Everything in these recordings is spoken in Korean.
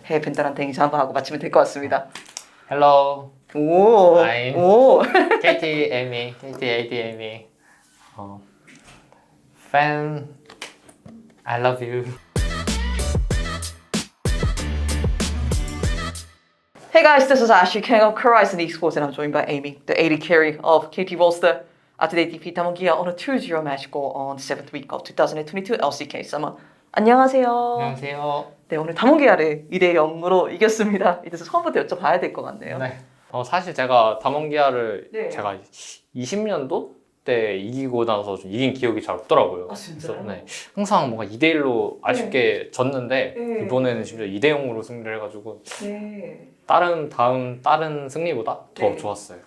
해외 팬들한테 인사 한번 하고 마치면 될 것 같습니다. Hello, 오, I'm 오. KT Amy, KT AD Amy. Fan, I love you. Hey guys, this is Ashley King of Horizon Esports and I'm joined by Amy, the AD carry of KT Rolster. Today defeat Damwon Kia on a 2-0 match goal on the 7th week of 2022 LCK Summer. 안녕하세요. 안녕하세요. 네, 오늘 담원 기아를 2대0으로 이겼습니다. 이제서 처음부터 여쭤봐야 될 것 같네요. 네. 사실 제가 담원기아를 네. 제가 20년도 때 이기고 나서 좀 이긴 기억이 잘 없더라고요. 아, 진짜요? 그래서 네. 항상 뭔가 2대1로 아쉽게 졌는데 네. 이번에는 심지어 2대0으로 승리를 해가지고 네. 다른 승리보다 더 네. 좋았어요.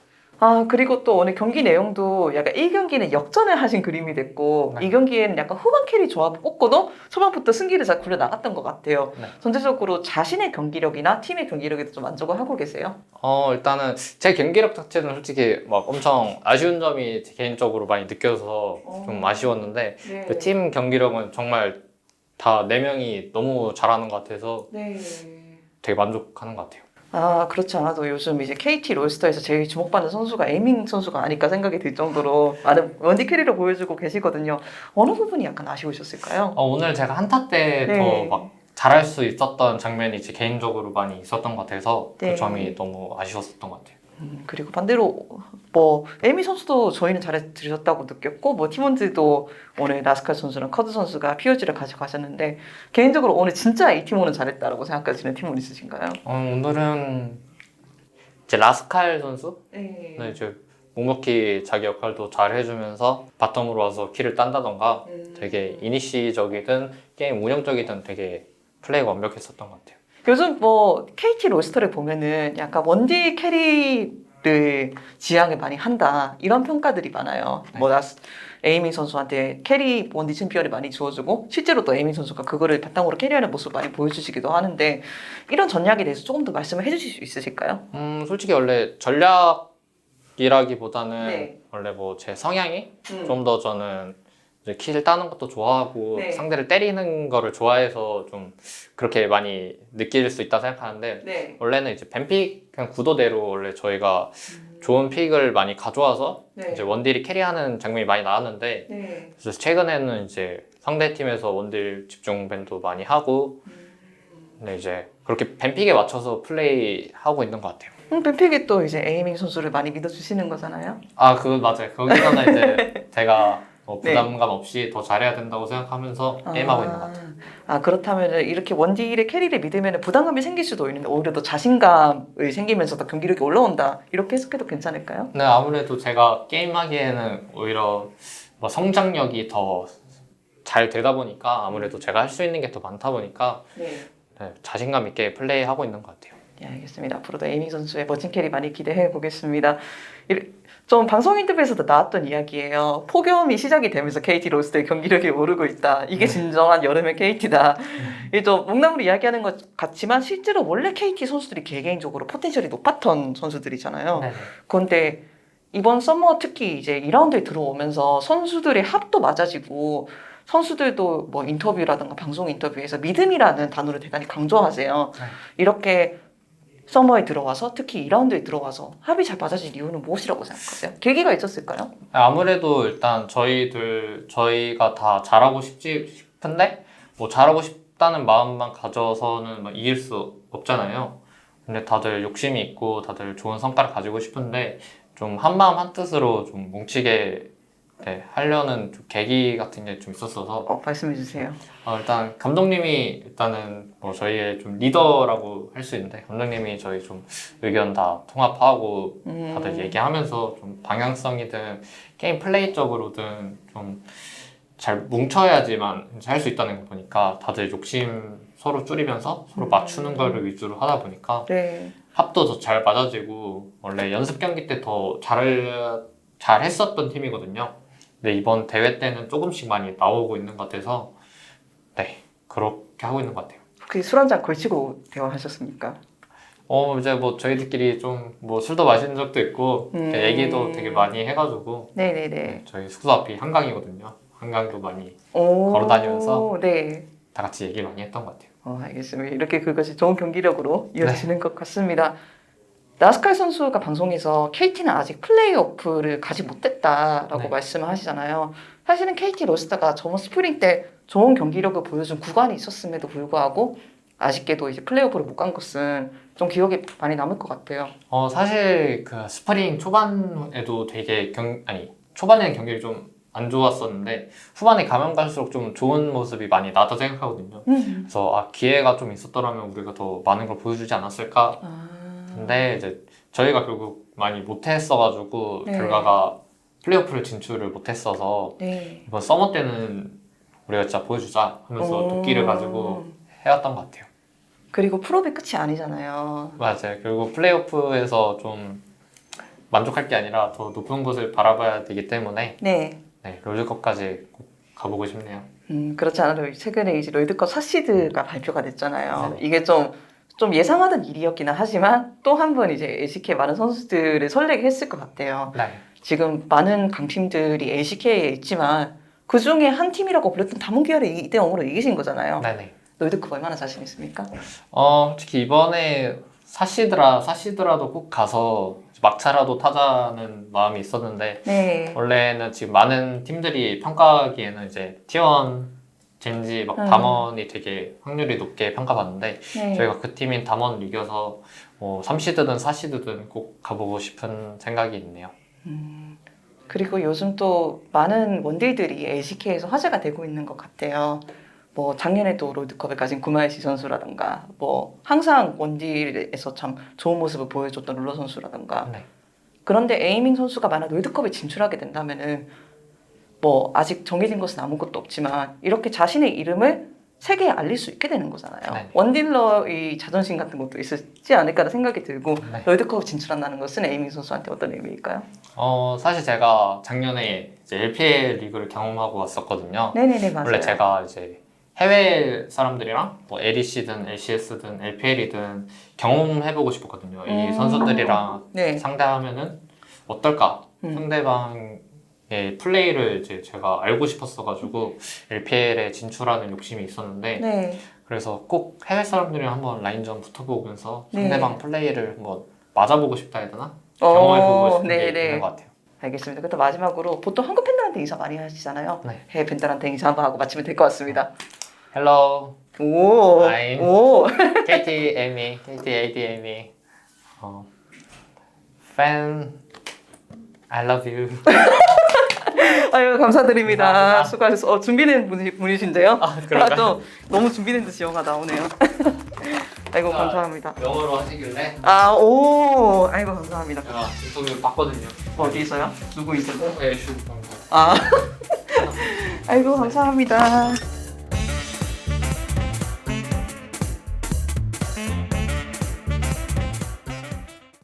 그리고 또 오늘 경기 내용도 약간 1경기는 역전을 하신 그림이 됐고 네. 2경기에는 약간 후반 캐리 조합을 뽑고도 초반부터 승기를 잘 굴려 나갔던 것 같아요. 네. 전체적으로 자신의 경기력이나 팀의 경기력에도 좀 만족을 하고 계세요? 일단은 제 경기력 자체는 솔직히 막 엄청 아쉬운 점이 개인적으로 많이 느껴져서 좀 아쉬웠는데 네. 그 팀 경기력은 정말 다 4명이 너무 잘하는 것 같아서 네. 되게 만족하는 것 같아요. 그렇지 않아도 요즘 이제 KT 롤스터에서 제일 주목받는 선수가 에이밍 선수가 아닐까 생각이 들 정도로 많은 원디 캐리를 보여주고 계시거든요. 어느 부분이 약간 아쉬우셨을까요? 오늘 제가 한타 때 더 막 잘할 수 있었던 장면이 제 개인적으로 많이 있었던 것 같아서 네. 그 점이 너무 아쉬웠었던 것 같아요. 그리고 반대로 뭐 에이미 선수도 저희는 잘해주셨다고 느꼈고 뭐 팀원들도 오늘 라스칼 선수랑 커드 선수가 POG를 가져가셨는데 개인적으로 오늘 진짜 이 팀원은 잘했다라고 생각하시는 팀원 있으신가요? 오늘은 이제 라스칼 선수? 네. 네, 이제 묵묵히 자기 역할도 잘 해주면서 바텀으로 와서 킬을 딴다던가 되게 이니시적이든 게임 운영적이든 되게 플레이가 완벽했었던 것 같아요. 요즘 뭐 KT 롤스터를 보면은 약간 원딜 캐리를 지향을 많이 한다 이런 평가들이 많아요. 네. 뭐 에이밍 선수한테 캐리 원딜 챔피언을 많이 주어주고 실제로 또 에이밍 선수가 그거를 바탕으로 캐리하는 모습을 많이 보여주시기도 하는데 이런 전략에 대해서 조금 더 말씀을 해주실 수 있으실까요? 솔직히 원래 전략이라기보다는 네. 원래 뭐 제 성향이 좀 더 저는 이제 킬 따는 것도 좋아하고 네. 상대를 때리는 거를 좋아해서 좀 그렇게 많이 느낄 수 있다 생각하는데 네. 원래는 이제 뱀픽 그냥 구도대로 원래 저희가 좋은 픽을 많이 가져와서 네. 이제 원딜이 캐리하는 장면이 많이 나왔는데 네. 그래서 최근에는 이제 상대 팀에서 원딜 집중 밴도 많이 하고 근데 이제 그렇게 뱀픽에 맞춰서 플레이 하고 있는 것 같아요. 뱀픽이 또 이제 에이밍 선수를 많이 믿어주시는 거잖아요. 그건 맞아요. 거기서는 이제 제가 뭐 네. 부담감 없이 더 잘해야 된다고 생각하면서 게임하고 있는 것 같아요. 그렇다면 이렇게 원딜의 캐리를 믿으면 부담감이 생길 수도 있는데 오히려 더 자신감이 생기면서 더 경기력이 올라온다 이렇게 해석해도 괜찮을까요? 근데 아무래도 제가 게임하기에는 오히려 뭐 성장력이 더 잘 되다 보니까 아무래도 제가 할 수 있는 게 더 많다 보니까 네. 네, 자신감 있게 플레이하고 있는 것 같아요. 네, 알겠습니다. 앞으로도 에이밍 선수의 멋진 캐리 많이 기대해 보겠습니다. 좀 방송 인터뷰에서도 나왔던 이야기예요. 폭염이 시작이 되면서 KT 롤스터의 경기력이 오르고 있다. 이게 진정한 여름의 KT다. 이게 좀 농담으로 이야기하는 것 같지만 실제로 원래 KT 선수들이 개개인적으로 포텐셜이 높았던 선수들이잖아요. 네. 그런데 이번 썸머 특히 이제 2라운드에 들어오면서 선수들의 합도 맞아지고 선수들도 뭐 인터뷰라든가 방송 인터뷰에서 믿음이라는 단어를 대단히 강조하세요. 네. 이렇게 서머에 들어와서 특히 2라운드에 들어와서 합이 잘 맞아진 이유는 무엇이라고 생각하세요? 계기가 있었을까요? 아무래도 일단 저희가 다 잘하고 싶은데 뭐 잘하고 싶다는 마음만 가져서는 막 이길 수 없잖아요. 근데 다들 욕심이 있고 다들 좋은 성과를 가지고 싶은데 좀 한마음 한뜻으로 좀 뭉치게 하려는 좀 계기 같은 게 좀 있었어서 말씀해 주세요. 일단 감독님이 일단은 뭐 저희의 좀 리더라고 할 수 있는데 감독님이 저희 좀 의견 다 통합하고 다들 얘기하면서 좀 방향성이든 게임 플레이적으로든 좀 잘 뭉쳐야지만 할 수 있다는 거 보니까 다들 욕심 서로 줄이면서 서로 맞추는 거를 위주로 하다 보니까 네. 합도 더 잘 맞아지고 원래 연습 경기 때 더 잘했었던 팀이거든요. 근데 이번 대회 때는 조금씩 많이 나오고 있는 것 같아서 네 그렇게 하고 있는 것 같아요. 혹시 술 한잔 걸치고 대화하셨습니까? 이제 뭐 저희들끼리 좀 뭐 술도 마신 적도 있고 얘기도 되게 많이 해가지고 네네네. 저희 숙소 앞이 한강이거든요. 한강도 많이 걸어 걸어다니면서 네. 다 같이 얘기 많이 했던 것 같아요. 알겠습니다. 이렇게 그것이 좋은 경기력으로 이어지는 것 같습니다. 나스칼 선수가 방송에서 KT는 아직 플레이오프를 가지 못했다라고 네. 말씀을 하시잖아요. 사실은 KT 로스터가 저번 스프링 때 좋은 경기력을 보여준 구간이 있었음에도 불구하고 아쉽게도 이제 플레이오프를 못 간 것은 좀 기억에 많이 남을 것 같아요. 사실 그 스프링 초반에도 되게 초반에는 경기를 좀 안 좋았었는데 후반에 가면 갈수록 좀 좋은 모습이 많이 나다 생각하거든요. 그래서 기회가 좀 있었더라면 우리가 더 많은 걸 보여주지 않았을까. 근데 이제 저희가 결국 많이 못했어가지고 네. 결과가 플레이오프를 진출을 못했어서 네. 이번 서머 때는 우리가 진짜 보여주자 하면서 도끼를 가지고 해왔던 것 같아요. 그리고 프로비 끝이 아니잖아요. 맞아요. 그리고 플레이오프에서 좀 만족할 게 아니라 더 높은 곳을 바라봐야 되기 때문에 네. 롤드컵까지 꼭 가보고 싶네요. 그렇지 않아도 최근에 이제 롤드컵 4시드가 발표가 됐잖아요. 네. 이게 좀 예상하던 일이었기는 하지만 또 한 번 이제 LCK 많은 선수들을 설레게 했을 것 같아요. 네. 지금 많은 강팀들이 LCK에 있지만 그 중에 한 팀이라고 불렸던 담원기아를 2대0으로 이기신 거잖아요. 네네. 롤드컵 얼마나 자신 있습니까? 솔직히 이번에 사시드라도 꼭 가서 막차라도 타자는 마음이 있었는데 네. 원래는 지금 많은 팀들이 평가하기에는 이제 T1, 젠지, 담원이 되게 확률이 높게 평가받는데 네. 저희가 그 팀인 담원을 이겨서 3시드든 4시드든 꼭 가보고 싶은 생각이 있네요. 그리고 요즘 또 많은 원딜들이 LCK에서 화제가 되고 있는 것 같아요. 뭐 작년에도 롤드컵에 가진 구마이시 선수라던가 뭐 항상 원딜에서 참 좋은 모습을 보여줬던 룰러 선수라던가 네. 그런데 에이밍 선수가 만약 롤드컵에 진출하게 된다면은 뭐 아직 정해진 것은 아무것도 없지만 이렇게 자신의 이름을 세계에 알릴 수 있게 되는 거잖아요. 네. 원딜러의 자존심 같은 것도 있지 않을까라는 생각이 들고 네. 롤드컵에 진출한다는 것은 에이밍 선수한테 어떤 의미일까요? 사실 제가 작년에 이제 LPL 리그를 경험하고 왔었거든요. 네네네 맞아요. 원래 제가 이제 해외 사람들이랑 뭐 LEC든 LCS든 LPL이든 경험해보고 싶었거든요. 이 선수들이랑 네. 상대하면은 어떨까? 상대방의 플레이를 이제 제가 알고 싶었어가지고 LPL에 진출하는 욕심이 있었는데 네. 그래서 꼭 해외 사람들이랑 한번 라인전 붙어보면서 네. 상대방 플레이를 한번 맞아보고 싶다 해야 되나? 경험해보고 싶은 게 있는 것 같아요. 알겠습니다. 그때 마지막으로 보통 한국 팬들한테 인사 많이 하시잖아요. 네. 해외 팬들한테 인사 한번 하고 마치면 될 것 같습니다. Hello, 오, I'm 오, KT Amy, KT AD Amy. Fan, I love you. 아유 감사드립니다. 감사합니다. 수고하셨어요. 준비된 분이신데요. 그런가요? 또 너무 준비된 듯이 영화 나오네요. 아이고 감사합니다. 영어로 하시길래 오, 아이고 감사합니다. 제가 인터뷰 봤거든요. 어디 있어요? 누구 있어요? 네, 슈. 아이고 감사합니다.